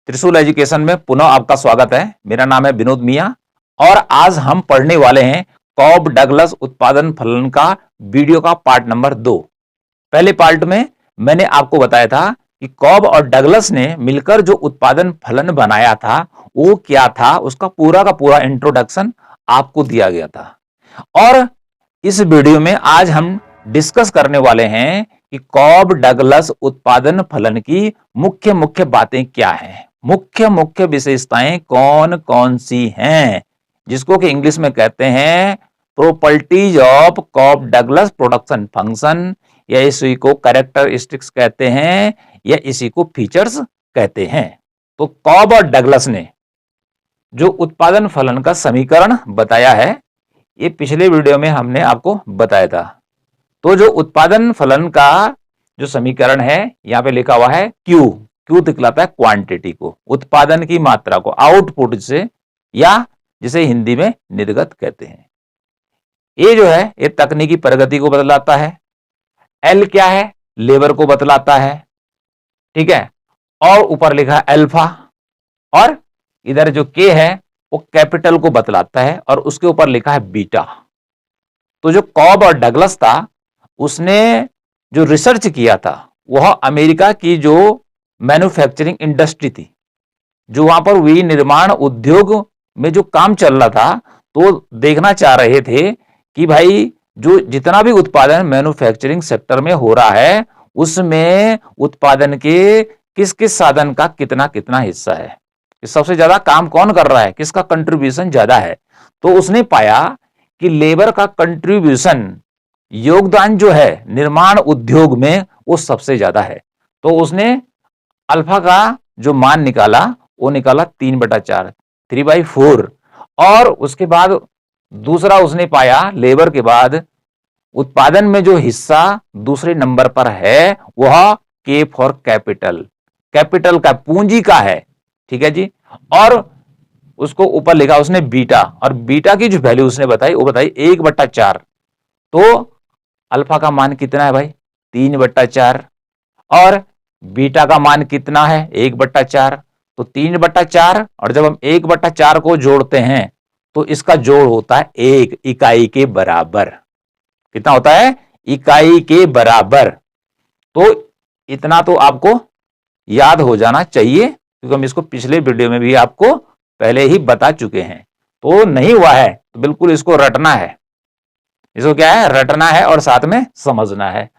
त्रिशूल एजुकेशन में पुनः आपका स्वागत है। मेरा नाम है विनोद मिया और आज हम पढ़ने वाले हैं कॉब डगलस उत्पादन फलन का वीडियो का पार्ट नंबर 2। पहले पार्ट में मैंने आपको बताया था कि कॉब और डगलस ने मिलकर जो उत्पादन फलन बनाया था वो क्या था, उसका पूरा का पूरा इंट्रोडक्शन आपको दिया गया था। और इस वीडियो में आज हम डिस्कस करने वाले हैं कि कॉब डगलस उत्पादन फलन की मुख्य मुख्य बातें क्या हैं, मुख्य मुख्य विशेषताएं कौन कौन सी हैं, जिसको कि इंग्लिश में कहते हैं properties of Cobb Douglas production function, या इसी को कैरेक्टरिस्टिक्स कहते हैं, या इसी को फीचर्स कहते हैं। तो कॉब और डगलस ने जो उत्पादन फलन का समीकरण बताया है, ये पिछले वीडियो में हमने आपको बताया था। तो जो उत्पादन फलन का जो समीकरण है, यहां पे लिखा हुआ है क्यू दिखलाता है क्वांटिटी को, उत्पादन की मात्रा को, आउटपुट से, या जिसे हिंदी में निर्गत कहते हैं। ये जो है ये तकनीकी प्रगति को बतलाता है। एल क्या है, लेबर को बतलाता है, ठीक है। और ऊपर लिखा है अल्फा, और इधर जो के है वो कैपिटल को बतलाता है, और उसके ऊपर लिखा है बीटा। तो जो कॉब और डगलस था उसने जो रिसर्च किया था वह अमेरिका की जो मैन्युफैक्चरिंग इंडस्ट्री थी, जो वहां पर विनिर्माण उद्योग में जो काम चल रहा था, तो देखना चाह रहे थे कि भाई जो जितना भी उत्पादन मैन्युफैक्चरिंग सेक्टर में हो रहा है उसमें उत्पादन के किस किस साधन का कितना कितना हिस्सा है, सबसे ज्यादा काम कौन कर रहा है, किसका कंट्रीब्यूशन ज्यादा है। तो उसने पाया कि लेबर का कंट्रीब्यूशन, योगदान जो है निर्माण उद्योग में वो सबसे ज्यादा है। तो उसने अल्फा का जो मान निकाला वो निकाला 3/4, 3/4। और उसके बाद दूसरा उसने पाया लेबर के बाद उत्पादन में जो हिस्सा दूसरे नंबर पर है वह के फॉर कैपिटल, कैपिटल का, पूंजी का है, ठीक है जी। और उसको ऊपर लिखा उसने बीटा, और बीटा की जो वैल्यू उसने बताई वो बताई 1/4। तो अल्फा का मान कितना है भाई, 3/4, और बीटा का मान कितना है 1/4। तो 3/4, और जब हम 1/4 को जोड़ते हैं तो इसका जोड़ होता है 1 इकाई के बराबर। कितना होता है, इकाई के बराबर। तो इतना तो आपको याद हो जाना चाहिए, क्योंकि हम इसको पिछले वीडियो में भी आपको पहले ही बता चुके हैं। तो नहीं हुआ है तो बिल्कुल इसको रटना है, इसको क्या है, रटना है और साथ में समझना है।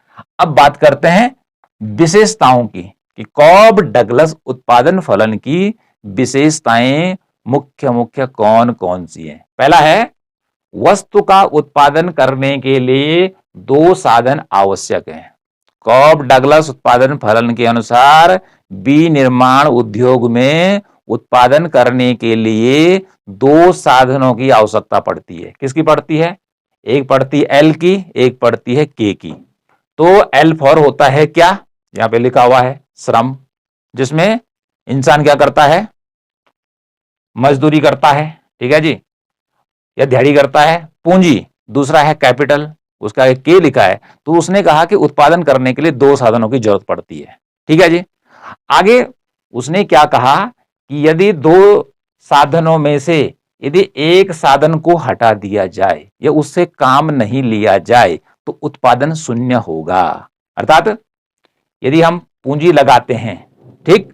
अब बात करते हैं विशेषताओं की, कि कॉब डगलस उत्पादन फलन की विशेषताएं मुख्य मुख्य कौन कौन सी हैं। पहला है, वस्तु का उत्पादन करने के लिए 2 साधन आवश्यक हैं। कॉब डगलस उत्पादन फलन के अनुसार विनिर्माण उद्योग में उत्पादन करने के लिए 2 साधनों की आवश्यकता पड़ती है। किसकी पड़ती है, एक पड़ती है एल की, एक पड़ती है के की। तो एल फॉर होता है क्या, यहां पे लिखा हुआ है श्रम, जिसमें इंसान क्या करता है, मजदूरी करता है, ठीक है जी, या दिहाड़ी करता है। पूंजी दूसरा है कैपिटल, उसका एक के लिखा है। तो उसने कहा कि उत्पादन करने के लिए 2 साधनों की जरूरत पड़ती है, ठीक है जी। आगे उसने क्या कहा कि यदि 2 साधनों में से यदि एक साधन को हटा दिया जाए या उससे काम नहीं लिया जाए तो उत्पादन शून्य होगा। अर्थात यदि हम पूंजी लगाते हैं, ठीक,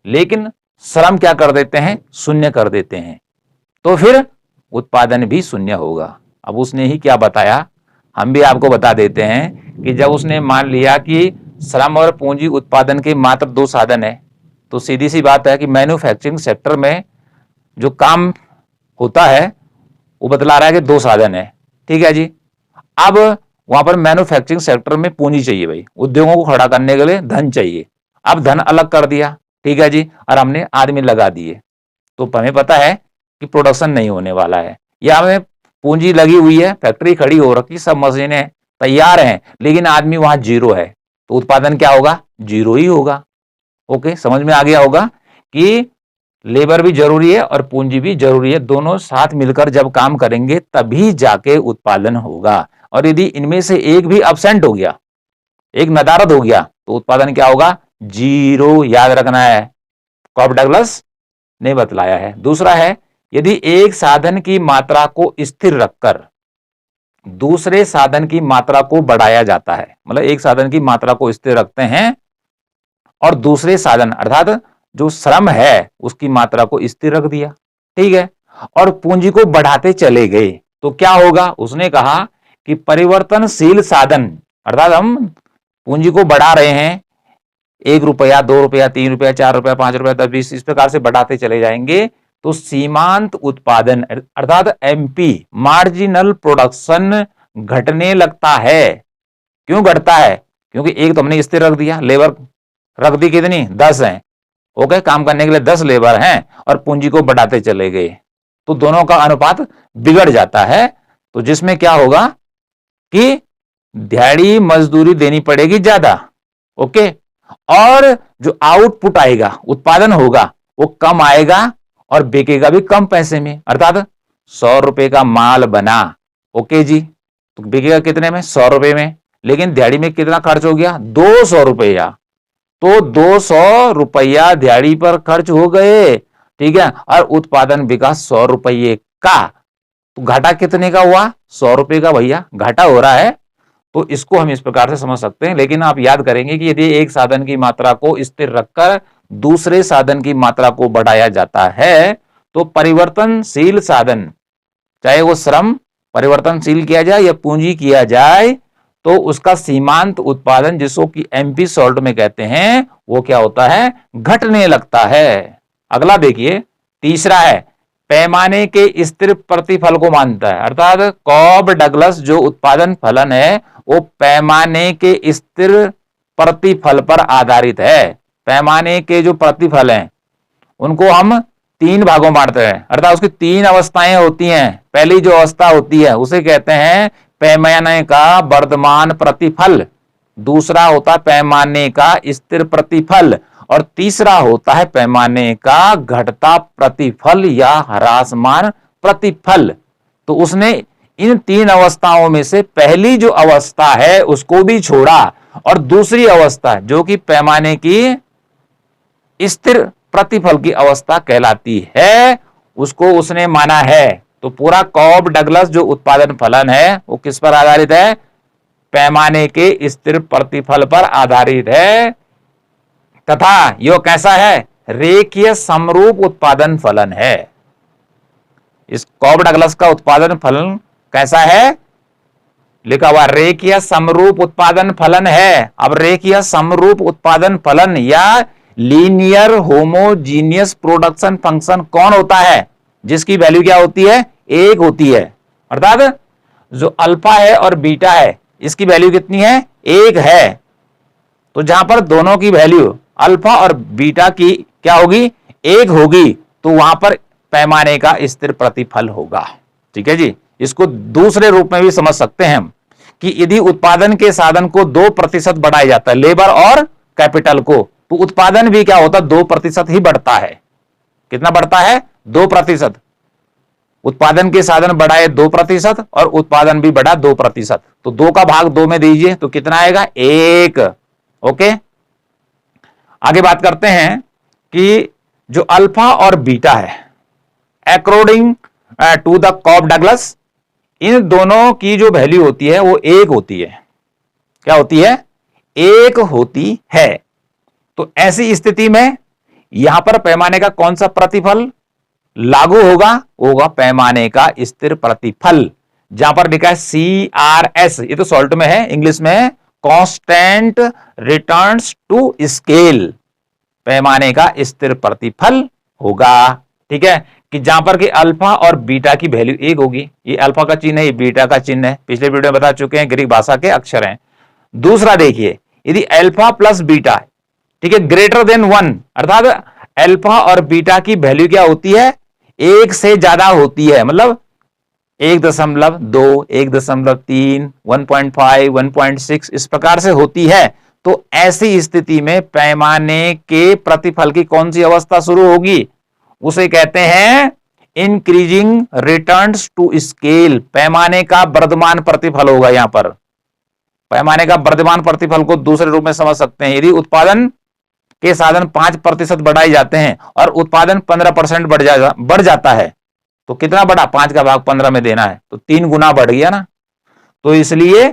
लेकिन श्रम क्या कर देते हैं, शून्य कर देते हैं, तो फिर उत्पादन भी शून्य होगा। अब उसने ही क्या बताया, हम भी आपको बता देते हैं कि जब उसने मान लिया कि श्रम और पूंजी उत्पादन के मात्र 2 साधन है, तो सीधी सी बात है कि मैन्युफैक्चरिंग सेक्टर में जो काम होता है वो बतला रहा है कि 2 साधन है, ठीक है जी। अब वहां पर मैन्युफैक्चरिंग सेक्टर में पूंजी चाहिए भाई, उद्योगों को खड़ा करने के लिए धन चाहिए। अब धन अलग कर दिया, ठीक है जी, और हमने आदमी लगा दिए, तो हमें पता है कि प्रोडक्शन नहीं होने वाला है। या हमें पूंजी लगी हुई है, फैक्ट्री खड़ी हो रखी, सब मशीनें तैयार हैं, लेकिन आदमी वहां 0 है, तो उत्पादन क्या होगा, 0 ही होगा। ओके, समझ में आ गया होगा कि लेबर भी जरूरी है और पूंजी भी जरूरी है, दोनों साथ मिलकर जब काम करेंगे तभी जाके उत्पादन होगा। और यदि इनमें से एक भी अब्सेंट हो गया, एक नदारद हो गया, तो उत्पादन क्या होगा, 0। याद रखना है, कॉब डगलस ने बतलाया है। दूसरा है, यदि एक साधन की मात्रा को स्थिर रखकर दूसरे साधन की मात्रा को बढ़ाया जाता है, मतलब एक साधन की मात्रा को स्थिर रखते हैं और दूसरे साधन अर्थात जो श्रम है उसकी मात्रा को स्थिर रख दिया, ठीक है, और पूंजी को बढ़ाते चले गए, तो क्या होगा? उसने कहा कि परिवर्तनशील साधन, अर्थात हम पूंजी को बढ़ा रहे हैं, 1 रुपया, 2 रुपया, 3 रुपया, 4 रुपया, 5 रुपया, 10, 20, इस प्रकार से बढ़ाते चले जाएंगे, तो सीमांत उत्पादन अर्थात एमपी मार्जिनल प्रोडक्शन घटने लगता है। क्यों घटता है? क्योंकि एक तो हमने स्थिर रख दिया, लेबर रख दी कितनी? 10 है, ओके, काम करने के लिए 10 लेबर हैं और पूंजी को बढ़ाते चले गए, तो दोनों का अनुपात बिगड़ जाता है। तो जिसमें क्या होगा कि दिहाड़ी मजदूरी देनी पड़ेगी ज्यादा, ओके, और जो आउटपुट आएगा, उत्पादन होगा, वो कम आएगा और बिकेगा भी कम पैसे में, अर्थात 100 रुपए का माल बना, ओके जी, तो बिकेगा कितने में? 100 रुपए में, लेकिन दिहाड़ी में कितना खर्च हो गया? 200 रुपया, तो 200 रुपया दिहाड़ी पर खर्च हो गए, ठीक है, और उत्पादन बिका 100 रुपये का, तो घाटा कितने का हुआ? 100 रुपए का भैया घाटा हो रहा है। तो इसको हम इस प्रकार से समझ सकते हैं, लेकिन आप याद करेंगे कि यदि एक साधन की मात्रा को स्थिर रखकर दूसरे साधन की मात्रा को बढ़ाया जाता है, तो परिवर्तनशील साधन, चाहे वो श्रम परिवर्तनशील किया जाए या पूंजी किया जाए, तो उसका सीमांत उत्पादन, जिसको कि एमपी सॉल्ट में कहते हैं, वो क्या होता है? घटने लगता है। अगला देखिए, तीसरा है, पैमाने के स्थिर प्रतिफल को मानता है, अर्थात कॉब डगलस जो उत्पादन फलन है वो पैमाने के स्थिर प्रतिफल पर आधारित है। पैमाने के जो प्रतिफल हैं उनको हम 3 भागों में बांटते हैं, अर्थात उसकी 3 अवस्थाएं होती हैं। पहली जो अवस्था होती है उसे कहते हैं पैमाने का वर्धमान प्रतिफल, दूसरा होता है पैमाने का स्थिर प्रतिफल, और तीसरा होता है पैमाने का घटता प्रतिफल या ह्रासमान प्रतिफल। तो उसने इन 3 अवस्थाओं में से पहली जो अवस्था है उसको भी छोड़ा, और दूसरी अवस्था जो कि पैमाने की स्थिर प्रतिफल की अवस्था कहलाती है, उसको उसने माना है। तो पूरा कॉब डगलस जो उत्पादन फलन है वो किस पर आधारित है? पैमाने के स्थिर प्रतिफल पर आधारित है, तथा यह कैसा है? रेखीय समरूप उत्पादन फलन है। इस कॉब डगलस का उत्पादन फलन कैसा है? लिखा हुआ रेखीय समरूप उत्पादन फलन है। अब रेखीय समरूप उत्पादन फलन या लीनियर होमोजीनियस प्रोडक्शन फंक्शन कौन होता है? जिसकी वैल्यू क्या होती है? 1 होती है, अर्थात जो अल्फा है और बीटा है इसकी वैल्यू कितनी है? 1 है। तो जहां पर दोनों की वैल्यू अल्फा और बीटा की क्या होगी? 1 होगी, तो वहां पर पैमाने का स्थिर प्रतिफल होगा। ठीक है जी। इसको दूसरे रूप में भी समझ सकते हैं हम कि यदि उत्पादन के साधन को 2% बढ़ाया जाता है, लेबर और कैपिटल को, तो उत्पादन भी क्या होता है? 2% ही बढ़ता है। कितना बढ़ता है? 2%। उत्पादन के साधन बढ़ाए 2% और उत्पादन भी बढ़ा 2%, तो 2 का भाग 2 में दीजिए तो कितना आएगा? 1। ओके, आगे बात करते हैं कि जो अल्फा और बीटा है, according to the Cobb Douglas, इन दोनों की जो वैल्यू होती है वो 1 होती है। क्या होती है? 1 होती है। तो ऐसी स्थिति में यहां पर पैमाने का कौन सा प्रतिफल लागू होगा? होगा पैमाने का स्थिर प्रतिफल, जहां पर लिखा है CRS, ये तो सॉल्ट में है, इंग्लिश में है कांस्टेंट रिटर्न्स टू स्केल। पैमाने का स्थिर प्रतिफल होगा, ठीक है, कि जहां पर कि अल्फा और बीटा की वैल्यू 1 होगी। ये अल्फा का चिन्ह है, ये बीटा का चिन्ह है, पिछले वीडियो में बता चुके हैं, ग्रीक भाषा के अक्षर हैं। दूसरा देखिए, यदि अल्फा प्लस बीटा, ठीक है, ग्रेटर देन 1, अर्थात अल्फा और बीटा की वैल्यू क्या होती है? 1 से ज्यादा होती है, मतलब 1.2, 1.3, 1.5, 1.6 इस प्रकार से होती है। तो ऐसी स्थिति में पैमाने के प्रतिफल की कौन सी अवस्था शुरू होगी? उसे कहते हैं इंक्रीजिंग रिटर्न्स टू स्केल। पैमाने का वर्धमान प्रतिफल होगा। यहां पर पैमाने का वर्धमान प्रतिफल को दूसरे रूप में समझ सकते हैं। यदि उत्पादन के साधन 5% बढ़ाए जाते हैं और उत्पादन 15% बढ़ जाता है, तो कितना बढ़ा, 5 का भाग 15 में देना है, तो 3 गुना बढ़ गया ना। तो इसलिए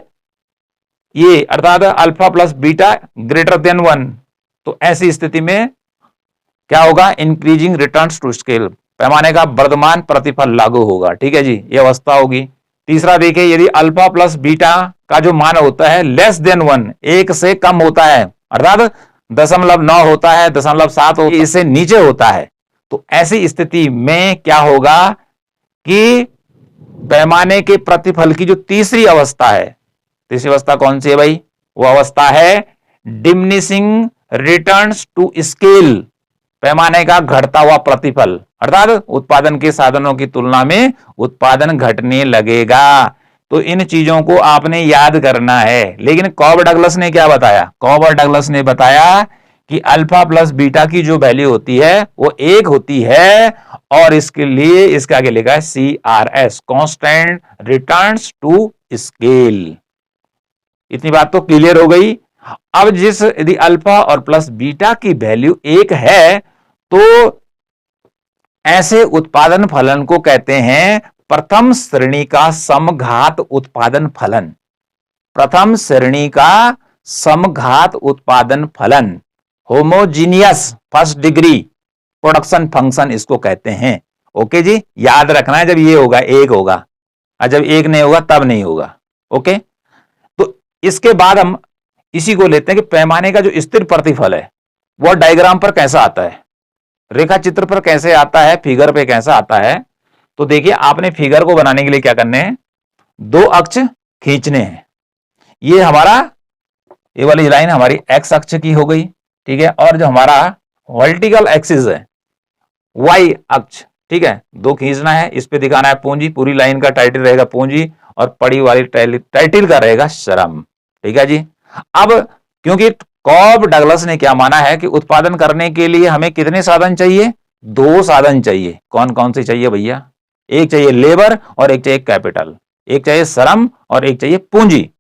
ये अर्थात alpha plus beta greater than 1, तो ऐसी स्थिति में क्या होगा, इंक्रीजिंग रिटर्न्स टू स्केल, पैमाने का वर्धमान प्रतिफल लागू होगा। ठीक है जी, ये अवस्था होगी। तीसरा देखिए, यदि अल्फा प्लस बीटा का जो मान होता है लेस देन 1, 1 से कम होता है, अर्थात 0.9 होता है, 0.7 होता है, इससे नीचे होता है, तो ऐसी स्थिति में क्या होगा कि पैमाने के प्रतिफल की जो तीसरी अवस्था है, तीसरी अवस्था कौन सी है भाई, वो अवस्था है डिमिनिशिंग रिटर्न्स टू स्केल, पैमाने का घटता हुआ प्रतिफल, अर्थात उत्पादन के साधनों की तुलना में उत्पादन घटने लगेगा। तो इन चीजों को आपने याद करना है। लेकिन कॉब डगलस ने क्या बताया, कॉब और डगलस ने बताया कि अल्फा प्लस बीटा की जो वैल्यू होती है वो 1 होती है, और इसके लिए इसके आगे लिखा है CRS, constant returns to scale. इतनी बात तो क्लियर हो गई। अब जिस यदि अल्फा और प्लस बीटा की वैल्यू 1 है, तो ऐसे उत्पादन फलन को कहते हैं प्रथम श्रेणी का समघात उत्पादन फलन, प्रथम श्रेणी का समघात उत्पादन फलन, homogeneous first degree production function इसको कहते हैं। ओके जी, याद रखना है, जब ये होगा 1 होगा, और जब 1 नहीं होगा तब नहीं होगा। ओके, तो इसके बाद हम इसी को लेते हैं कि पैमाने का जो स्थिर प्रतिफल है वो डायग्राम पर कैसा आता है, रेखा चित्र पर कैसे आता है, फिगर पे कैसा आता है। तो देखिए, आपने फिगर को बनाने के लिए क्या करने हैं, 2 अक्ष खींचने हैं। ये हमारा, ये वाली लाइन हमारी एक्स अक्ष की हो गई, ठीक है, और जो हमारा वर्टिकल एक्सिस है वाई अक्ष, ठीक है, 2 खींचना है। इस पे दिखाना है पूंजी, पूरी लाइन का टाइटल रहेगा पूंजी, और पड़ी वाली टाइटल का रहेगा श्रम। ठीक है जी। अब क्योंकि कॉब डगलस ने क्या माना है कि उत्पादन करने के लिए हमें कितने साधन चाहिए, 2 साधन चाहिए। कौन कौन से चाहिए भैया, एक चाहिए लेबर और एक चाहिए कैपिटल, एक चाहिए श्रम और एक चाहिए पूंजी।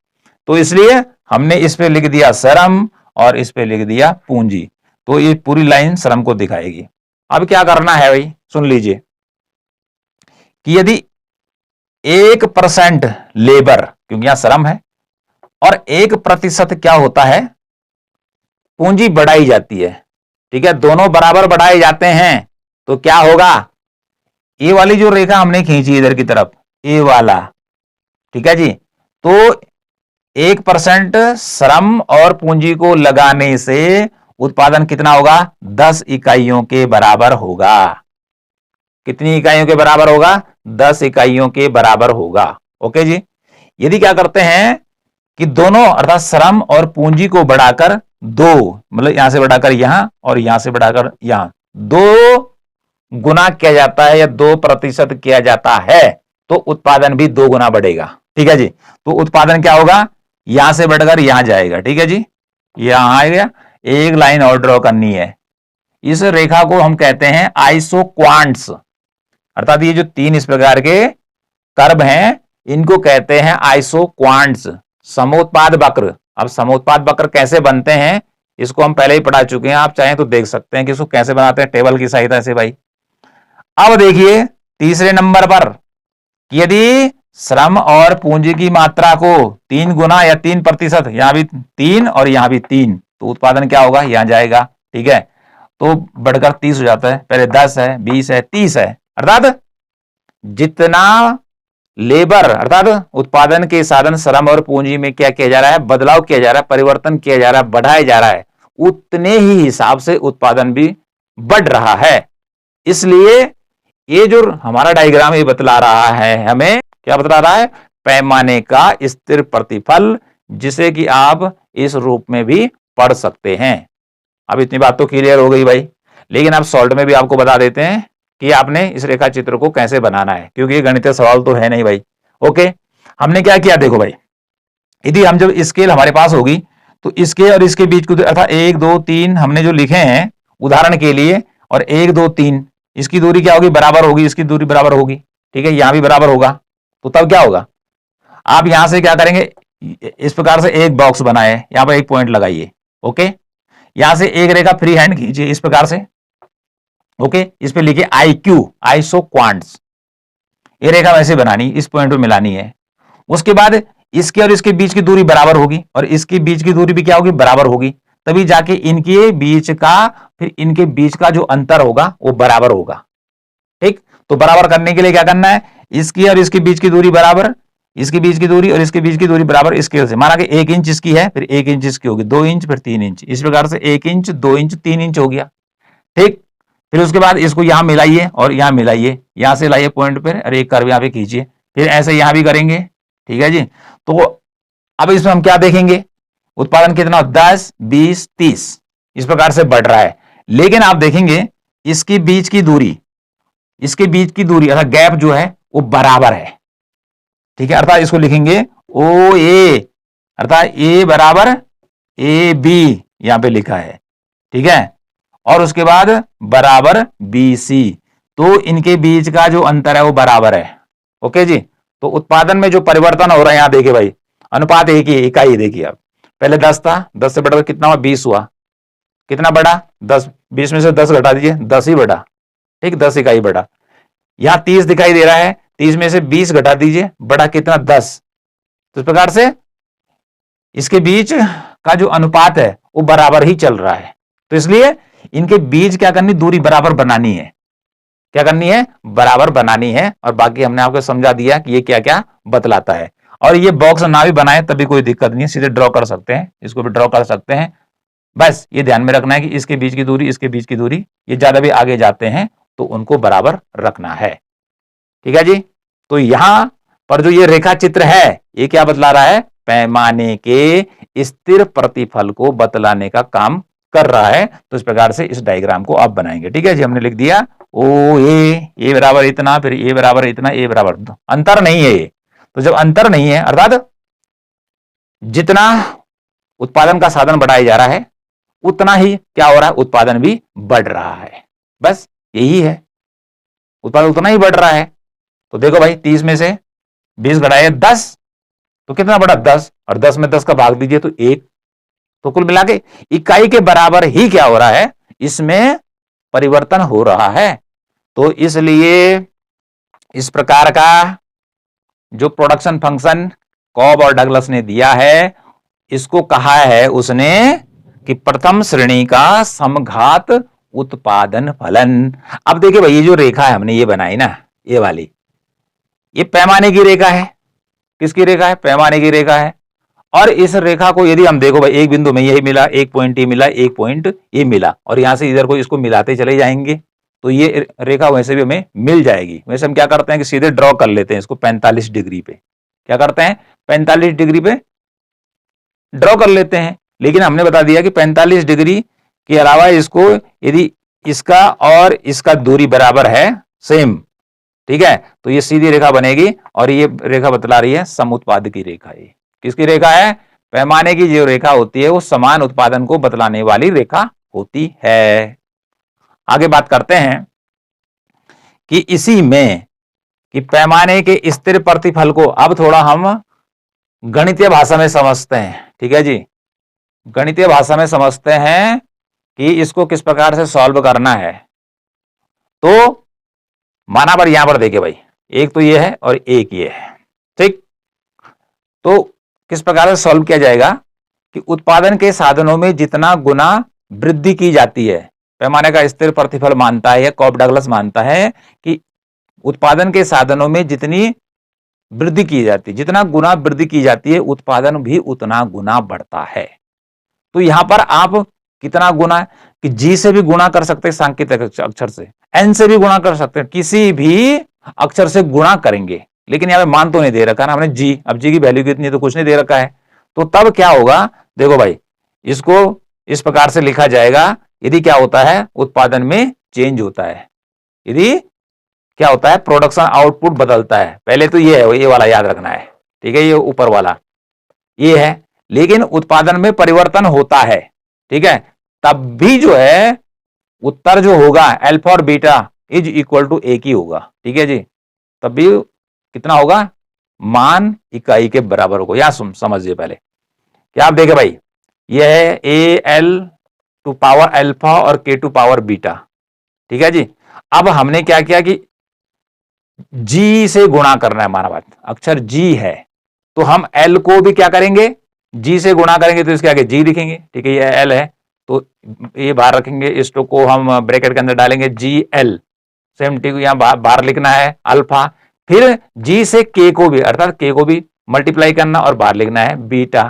तो इसलिए हमने इस पे लिख दिया श्रम और इस पे लिख दिया पूंजी, तो ये पूरी लाइन श्रम को दिखाएगी। अब क्या करना है भाई, सुन लीजिए कि यदि 1% लेबर, क्योंकि यहां श्रम है, और 1% क्या होता है, पूंजी बढ़ाई जाती है। ठीक है, दोनों बराबर बढ़ाए जाते हैं, तो क्या होगा, ये वाली जो रेखा हमने खींची इधर की तरफ, ये वाला, ठीक है जी, तो 1% श्रम और पूंजी को लगाने से उत्पादन कितना होगा, 10 इकाइयों के बराबर होगा। कितनी इकाइयों के बराबर होगा, 10 इकाइयों के बराबर होगा। ओके जी। यदि क्या करते हैं कि दोनों अर्थात श्रम और पूंजी को बढ़ाकर 2, मतलब यहां से बढ़ाकर यहां और यहां से बढ़ाकर यहां 2 गुना किया जाता है या 2% किया जाता है, तो उत्पादन भी 2 गुना बढ़ेगा। ठीक है जी, तो उत्पादन क्या होगा, यहां से बढ़कर यहां जाएगा। ठीक है जी, यहां आ गया, एक लाइन और ड्रॉ करनी है। इस रेखा को हम कहते हैं आइसोक्वांट्स, अर्थात ये जो 3 इस प्रकार के कर्व हैं इनको कहते हैं आइसोक्वांट्स, समोत्पाद वक्र। अब समोत्पाद वक्र कैसे बनते हैं इसको हम पहले ही पढ़ा चुके हैं, आप चाहें तो देख सकते हैं कि इसको कैसे बनाते हैं टेबल की सहायता से भाई। अब देखिए तीसरे नंबर पर, यदि श्रम और पूंजी की मात्रा को 3 गुना या 3%, यहां भी 3 और यहां भी 3, तो उत्पादन क्या होगा, यहां जाएगा। ठीक है, तो बढ़कर 30 हो जाता है, पहले 10 है, 20 है, 30 है, अर्थात जितना लेबर अर्थात उत्पादन के साधन श्रम और पूंजी में क्या किया जा रहा है, बदलाव किया जा रहा है, परिवर्तन किया जा रहा है, बढ़ाया जा रहा है, उतने ही हिसाब से उत्पादन भी बढ़ रहा है। इसलिए ये जो हमारा डायग्राम ये बतला रहा है, हमें क्या बतला रहा है, पैमाने का स्थिर प्रतिफल, जिसे कि आप इस रूप में भी पढ़ सकते हैं। अब इतनी बात तो क्लियर हो गई भाई, लेकिन अब सॉल्ट में भी आपको बता देते हैं कि आपने इस रेखा चित्र को कैसे बनाना है, क्योंकि ये गणितीय सवाल तो है नहीं भाई। ओके, हमने क्या किया, देखो भाई, यदि हम जब स्केल हमारे पास होगी तो इसके और इसके बीच को अर्थात 1 2 3 हमने जो लिखे हैं उदाहरण के लिए, और 1 2 3 इसकी दूरी क्या होगी, बराबर होगी, इसकी दूरी बराबर होगी। ठीक है, यहां भी बराबर होगा, तो तब क्या होगा, आप यहां से क्या करेंगे, इस प्रकार से एक बॉक्स बनाए, यहां पर एक पॉइंट लगाइए। ओके, यहां से एक रेखा फ्री हैंड खींचिए इस प्रकार से, ओके, इस पे लिखिए IQ, आइसो क्वांट्स। ये रेखा वैसे बनानी, इस पॉइंट पे मिलानी है। उसके बाद इसके और इसके बीच की दूरी बराबर होगी और इसके बीच की दूरी भी क्या होगी, बराबर होगी, तभी जाके इनके बीच का, फिर इनके बीच का जो अंतर होगा वो बराबर होगा। ठीक, तो बराबर करने के लिए क्या करना है, इसकी और इसके बीच की दूरी बराबर, इसके बीच की दूरी और इसके बीच की दूरी बराबर, इसके से माना कि 1 इंच इसकी है, फिर 1 इंच इसकी होगी, 2 इंच, फिर 3 इंच, इस प्रकार से 1 इंच, 2 इंच, 3 इंच हो गया। ठीक, फिर उसके बाद इसको यहां मिलाइए और यहां मिलाइए, यहां से लाइए पॉइंट पर और एक कर्व यहां पे खींचिए, फिर ऐसे यहां भी करेंगे। ठीक है जी, तो अब इसमें हम क्या देखेंगे, उत्पादन कितना, 10, 20, 30 इस प्रकार से बढ़ रहा है। लेकिन आप देखेंगे इसके बीच की दूरी, इसके बीच की दूरी अर्थात गैप जो है वो बराबर है। ठीक है, अर्थात इसको लिखेंगे OA, अर्थात A बराबर AB, यहां पे लिखा है। ठीक है, और उसके बाद बराबर BC, तो इनके बीच का जो अंतर है वो बराबर है। ओके जी, तो उत्पादन में जो परिवर्तन हो रहा है यहां देखिए भाई, अनुपात एक ही, इकाई देखिए, आप पहले 10 था, 10 से बढ़कर कितना हुआ, 20 हुआ, कितना बढ़ा, 10, 20 में से 10 घटा दीजिए, 10 ही बढ़ा। ठीक, 10 इकाई बढ़ा। यहां 30 दिखाई दे रहा है, 30 में से 20 घटा दीजिए, बढ़ा कितना, 10। तो इस प्रकार से इसके बीच का जो अनुपात है वो बराबर ही चल रहा है, तो इसलिए इनके बीच क्या करनी, दूरी बराबर बनानी है। क्या करनी है, बराबर बनानी है, और बाकी हमने आपको समझा दिया कि ये क्या क्या बतलाता है। और ये बॉक्स ना भी बनाए तभी कोई दिक्कत नहीं है, सीधे ड्रॉ कर सकते हैं, इसको भी ड्रॉ कर सकते हैं। बस ये ध्यान में रखना है कि इसके बीच की दूरी, इसके बीच की दूरी, ये ज्यादा भी आगे जाते हैं तो उनको बराबर रखना है। ठीक है जी, तो यहां पर जो ये रेखा चित्र है ये क्या बतला रहा है, पैमाने के स्थिर प्रतिफल को बतलाने का काम कर रहा है। तो इस प्रकार से इस डायग्राम को आप बनाएंगे। ठीक है जी, हमने लिख दिया ए बराबर इतना, फिर ए बराबर इतना, ए बराबर, अंतर नहीं है ये। तो जब अंतर नहीं है अर्थात जितना उत्पादन का साधन बढ़ाया जा रहा है उतना ही क्या हो रहा है, उत्पादन भी बढ़ रहा है। बस यही है, उत्पादन उतना ही बढ़ रहा है। तो देखो भाई, 30 में से 20 घटाए 10, तो कितना बढ़ा, 10, और 10 में 10 का भाग दीजिए तो 1, तो कुल मिला के इकाई के बराबर ही क्या हो रहा है, इसमें परिवर्तन हो रहा है। तो इसलिए इस प्रकार का जो प्रोडक्शन फंक्शन कॉब और डगलस ने दिया है, इसको कहा है उसने कि प्रथम श्रेणी का समघात उत्पादन फलन। अब देखिए भाई, ये जो रेखा है हमने ये बनाई ना, ये वाली, ये पैमाने की रेखा है। किसकी रेखा है, पैमाने की रेखा है। और इस रेखा को यदि हम देखो भाई, एक बिंदु में यही मिला, एक पॉइंट ये मिला, एक पॉइंट ये मिला, और यहां से इधर को इसको मिलाते चले जाएंगे तो ये रेखा वैसे भी हमें मिल जाएगी। वैसे हम क्या करते हैं कि सीधे ड्रॉ कर लेते हैं इसको 45 डिग्री पे, क्या करते हैं 45 डिग्री पे ड्रॉ कर लेते हैं। लेकिन हमने बता दिया कि 45 डिग्री के अलावा इसको यदि इसका और इसका दूरी बराबर है, सेम, ठीक है, तो ये सीधी रेखा बनेगी। और ये रेखा बतला रही है समुत्पाद की रेखा। ये किसकी रेखा है, पैमाने की जो रेखा होती है वो समान उत्पादन को बतलाने वाली रेखा होती है। आगे बात करते हैं कि इसी में कि पैमाने के स्थिर प्रतिफल को अब थोड़ा हम गणितीय भाषा में समझते हैं। ठीक है जी, गणितीय भाषा में समझते हैं कि इसको किस प्रकार से सॉल्व करना है। तो माना पर यहां पर देखिए भाई, एक तो ये है और एक ये है, ठीक। तो किस प्रकार से सॉल्व किया जाएगा कि उत्पादन के साधनों में जितना गुना वृद्धि की जाती है, पैमाने का स्थिर प्रतिफल मानता है, या कॉब डगलस मानता है कि उत्पादन के साधनों में जितनी वृद्धि की जाती है, जितना गुना वृद्धि की जाती है, उत्पादन भी उतना गुना बढ़ता है। तो यहां पर आप कितना गुना, कि जी से भी गुणा कर सकते हैं, सांकेतिक अक्षर से, एन से भी गुणा कर सकते हैं, किसी भी अक्षर से गुणा करेंगे। लेकिन यहां पे मान तो नहीं दे रखा ना हमने जी, अब जी की वैल्यू कितनी है तो कुछ नहीं दे रखा है। तो तब क्या होगा, देखो भाई, इसको इस प्रकार से लिखा जाएगा यदि क्या होता है, उत्पादन में चेंज होता है, यदि क्या होता है, प्रोडक्शन आउटपुट बदलता है। पहले तो ये है, ये वाला याद रखना है, ठीक है, ये ऊपर वाला ये है। लेकिन उत्पादन में परिवर्तन होता है, ठीक है, तब भी जो है उत्तर जो होगा अल्फा और बीटा इज इक्वल टू एक ही होगा। ठीक है जी, तब भी कितना होगा, मान इकाई के बराबर होगा। यहां समझिए पहले क्या आप देखे भाई, यह है A L two power alpha और के टू पावर बीटा। ठीक है जी। अब हमने क्या किया कि जी से गुणा करना है, हमारा बात अक्षर जी है, तो हम एल को भी क्या करेंगे, जी से गुणा करेंगे, तो इसके आगे जी लिखेंगे। ठीक है, ये एल है तो ये बाहर रखेंगे, इस को हम ब्रैकेट के अंदर डालेंगे जी एल। सेम टी को यहां बाहर लिखना है अल्फा, फिर जी से के को भी, अर्थात के को भी मल्टीप्लाई करना और बाहर लिखना है बीटा।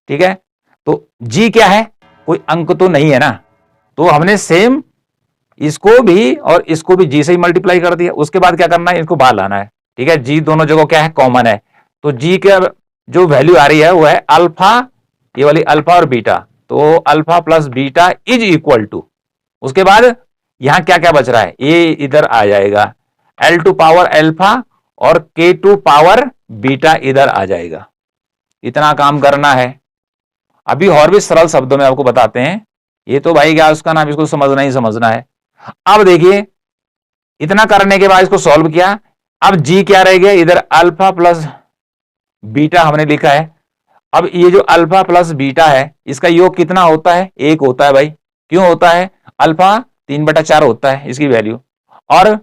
ठीक है, तो जी क्या है, कोई अंक तो नहीं है ना, तो हमने सेम इसको भी और इसको भी जी से ही मल्टीप्लाई कर दिया। उसके बाद क्या करना है, इसको बाहर लाना है। ठीक है, जी दोनों जगह क्या है, कॉमन है, तो जी का जो वैल्यू आ रही है वो है अल्फा, ये वाली अल्फा और बीटा, तो alpha plus beta is equal to, उसके बाद यहां क्या क्या बच रहा है, ये इधर आ जाएगा, एल टू पावर अल्फा और के टू पावर बीटा इधर आ जाएगा। इतना काम करना है। अभी और भी सरल शब्दों में आपको बताते हैं, ये तो भाई क्या उसका नाम, इसको समझना ही समझना है। अब देखिए, इतना करने के बाद इसको सॉल्व किया, अब जी क्या रह गया, इधर अल्फा प्लस बीटा हमने लिखा है। अब ये जो अल्फा प्लस बीटा है, इसका योग कितना होता है, 1 होता है भाई। क्यों होता है, अल्फा 3/4 होता है इसकी वैल्यू, और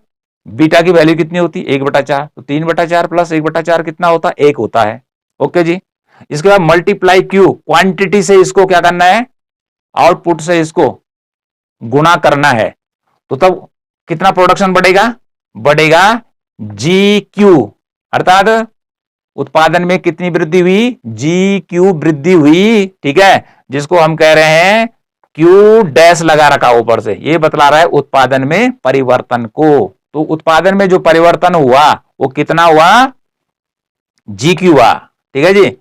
बीटा की वैल्यू कितनी होती है, 1/4, तो 3/4 प्लस 1/4 कितना होता है, 1 होता है। ओके जी। इसके बाद मल्टीप्लाई क्यू, क्वांटिटी से इसको क्या करना है, आउटपुट से इसको गुणा करना है, तो तब कितना प्रोडक्शन बढ़ेगा, बढ़ेगा जी क्यू, अर्थात उत्पादन में कितनी वृद्धि हुई, जी क्यू वृद्धि हुई। ठीक है, जिसको हम कह रहे हैं क्यू डैश लगा रखा ऊपर से, ये बतला रहा है उत्पादन में परिवर्तन को। तो उत्पादन में जो परिवर्तन हुआ वो कितना हुआ, जी क्यू हुआ। ठीक है जी,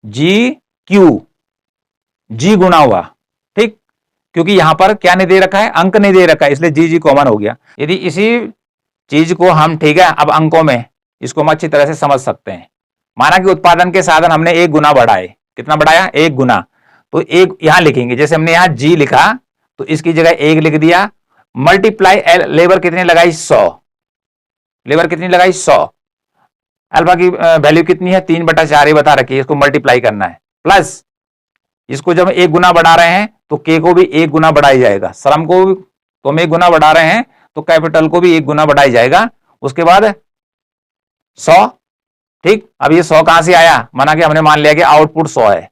जी क्यू, जी गुना हुआ। ठीक, क्योंकि यहां पर क्या नहीं दे रखा है, अंक नहीं दे रखा है, इसलिए जी जी कॉमन हो गया। यदि इसी चीज को हम, ठीक है, अब अंकों में इसको हम अच्छी तरह से समझ सकते हैं। माना कि उत्पादन के साधन हमने 1 गुना बढ़ाए, कितना बढ़ाया, 1 गुना, तो 1 यहां लिखेंगे, जैसे हमने यहां जी लिखा तो इसकी जगह 1 लिख दिया, मल्टीप्लाई लेबर कितनी लगाई, 100, लेबर कितनी लगाई, 100, अल्फा की वैल्यू कितनी है, 3/4 ही बता रखी है, इसको मल्टीप्लाई करना है, प्लस इसको जब 1 गुना बढ़ा रहे हैं तो के को भी 1 गुना बढ़ाई जाएगा, श्रम को तो हम 1 गुना बढ़ा रहे हैं तो कैपिटल को भी 1 गुना बढ़ाई जाएगा। उसके बाद 100। ठीक, अब ये 100 कहां से आया, माना कि हमने मान लिया कि आउटपुट 100 है,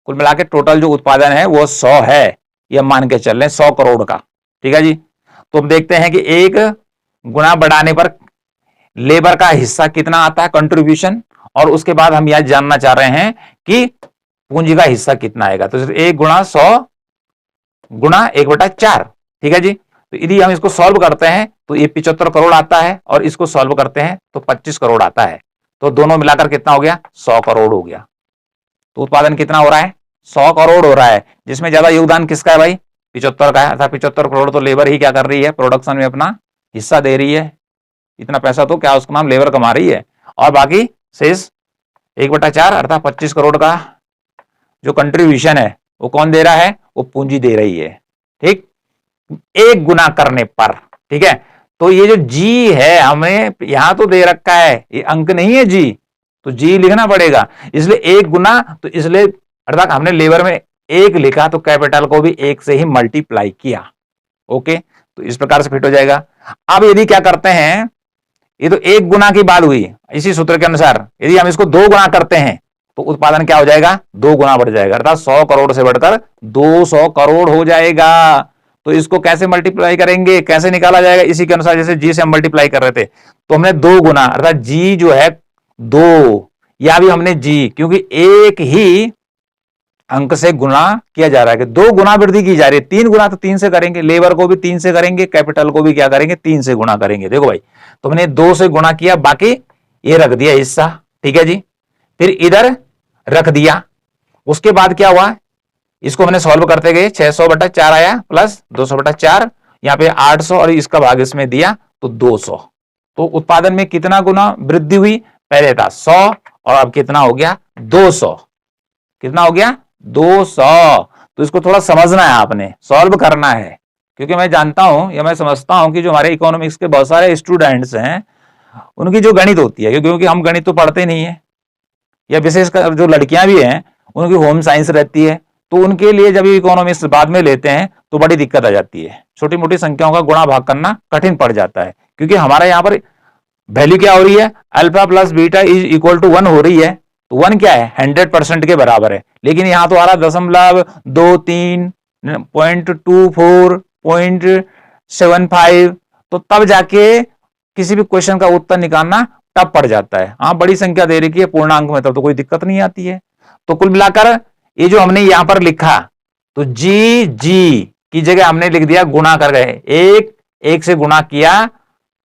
कुल मिला के टोटल जो उत्पादन है वो 100 है, ये मान के चल रहे हैं 100 करोड़ का। ठीक है जी, तो हम देखते हैं कि 1 गुना बढ़ाने पर लेबर का हिस्सा कितना आता है, कंट्रीब्यूशन, और उसके बाद हम यह जानना चाह रहे हैं कि पूंजी का हिस्सा कितना आएगा, तो 1 गुणा 100 गुणा 1/4। ठीक है जी, तो यदि हम इसको सॉल्व करते हैं तो ये 75 करोड़ आता है, और इसको सॉल्व करते हैं तो 25 करोड़ आता है, तो दोनों मिलाकर कितना हो गया, 100 करोड़ हो गया। तो उत्पादन कितना हो रहा है, 100 करोड़ हो रहा है, जिसमें ज्यादा योगदान किसका है भाई, 75 का है, अर्थात 75 करोड़ तो लेबर ही क्या कर रही है, प्रोडक्शन में अपना हिस्सा दे रही है, इतना पैसा तो क्या उसका नाम लेबर कमा रही है, और बाकी शेष 1/4 अर्थात 25 करोड़ का जो कंट्रीब्यूशन है वो कौन दे रहा है, वो पूंजी दे रही है। ठीक, 1 गुना करने पर। ठीक है, तो ये जो जी है हमें यहां तो दे रखा है, ये अंक नहीं है जी, तो जी लिखना पड़ेगा, इसलिए 1 गुना, तो इसलिए अर्थात हमने लेबर में 1 लिखा तो कैपिटल को भी 1 से ही मल्टीप्लाई किया। ओके, तो इस प्रकार से फिट हो जाएगा। अब यदि क्या करते हैं, ये तो 1 गुना की बात हुई, इसी सूत्र के अनुसार यदि हम इसको 2 गुना करते हैं तो उत्पादन क्या हो जाएगा, 2 गुना बढ़ जाएगा, अर्थात 100 करोड़ से बढ़कर 200 करोड़ हो जाएगा। तो इसको कैसे मल्टीप्लाई करेंगे, कैसे निकाला जाएगा, इसी के अनुसार, जैसे जी से हम मल्टीप्लाई कर रहे थे तो हमने 2 गुना, अर्थात जी जो है 2, या भी हमने जी, क्योंकि एक ही अंक से गुना किया जा रहा है कि 2 गुना वृद्धि की जा रही है, 3 गुना तो 3 से करेंगे, लेबर को भी 3 से करेंगे, कैपिटल को भी क्या करेंगे, 3 से गुना करेंगे। देखो भाई, तो हमने 2 से गुना किया, बाकी ये रख दिया हिस्सा। ठीक है जी, फिर इधर रख दिया, उसके बाद क्या हुआ, इसको हमने सॉल्व करते गए, 600/4 आया प्लस 200/4, यहां पे 800 और इसका भाग इसमें दिया तो 200। तो उत्पादन में कितना गुना वृद्धि हुई, पहले था 100 और अब कितना हो गया, 200। कितना हो गया, 200। तो इसको थोड़ा समझना है आपने, सॉल्व करना है, क्योंकि मैं जानता हूं या मैं समझता हूं कि जो हमारे इकोनॉमिक्स के बहुत सारे स्टूडेंट्स हैं उनकी जो गणित होती है, क्योंकि हम गणित तो पढ़ते नहीं है, या विशेषकर जो लड़कियां भी हैं उनकी होम साइंस रहती है, तो उनके लिए जब इकोनॉमिक्स बाद में लेते हैं तो बड़ी दिक्कत आ जाती है। छोटी मोटी संख्याओं का गुणा भाग करना कठिन पड़ जाता है, क्योंकि हमारा यहां पर वैल्यू क्या हो रही है, alpha plus beta is equal to 1 हो रही है। तो 1 क्या है, 100% के बराबर है। लेकिन यहां तो आ रहा 0.23, 0.24, 0.75, तो तब जाके किसी भी क्वेश्चन का उत्तर निकालना टफ पड़ जाता है। हाँ, बड़ी संख्या दे रखी है पूर्णांक में, तब तो कोई दिक्कत नहीं आती है। तो कुल मिलाकर ये जो हमने यहां पर लिखा, तो जी की जगह हमने लिख दिया गुणा कर गए, एक से गुणा किया,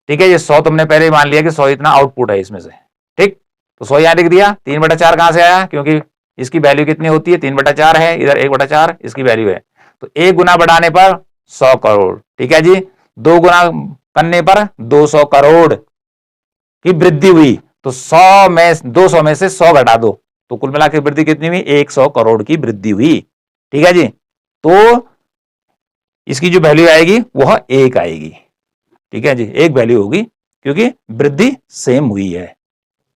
ठीक है। ये 100 तुमने पहले ही मान लिया कि 100 इतना आउटपुट है इसमें से, ठीक। तो 100 यहां लिख दिया। 3/4 कहां से आया, क्योंकि इसकी वैल्यू कितनी होती है, 3/4 है, इधर 1/4 इसकी वैल्यू है। तो 1 गुना बढ़ाने पर 100 करोड़, ठीक है जी। 2 गुना करने पर 200 करोड़ की वृद्धि हुई। तो 200 में से 100 घटा दो, तो कुल मिला के वृद्धि कितनी हुई, 100 करोड़ की वृद्धि हुई, ठीक है जी। तो इसकी जो वैल्यू आएगी वह 1 आएगी, ठीक है जी। 1 वैल्यू होगी, क्योंकि वृद्धि सेम हुई है।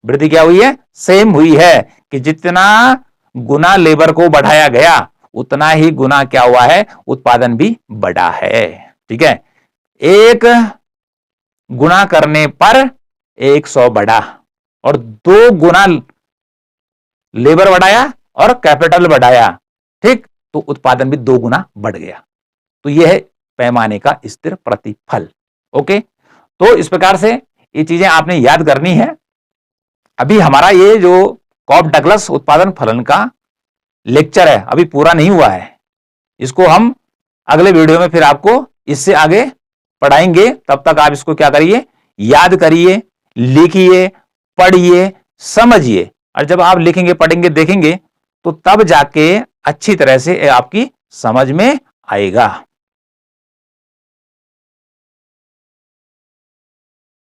वृद्धि क्या हुई है, सेम हुई है, कि जितना गुना लेबर को बढ़ाया गया उतना ही गुना क्या हुआ है, उत्पादन भी बढ़ा है, ठीक है। 1 गुना करने पर 100 बढ़ा, और 2 गुना लेबर बढ़ाया और कैपिटल बढ़ाया, ठीक, तो उत्पादन भी 2 गुना बढ़ गया। तो यह है पैमाने का स्थिर प्रतिफल। ओके, तो इस प्रकार से ये चीजें आपने याद करनी है। अभी हमारा ये जो कॉब डगलस उत्पादन फलन का लेक्चर है अभी पूरा नहीं हुआ है, इसको हम अगले वीडियो में फिर आपको इससे आगे पढ़ाएंगे। तब तक आप इसको क्या करिए, याद करिए, लिखिए, पढ़िए, समझिए, और जब आप लिखेंगे, पढ़ेंगे, देखेंगे तो तब जाके अच्छी तरह से आपकी समझ में आएगा।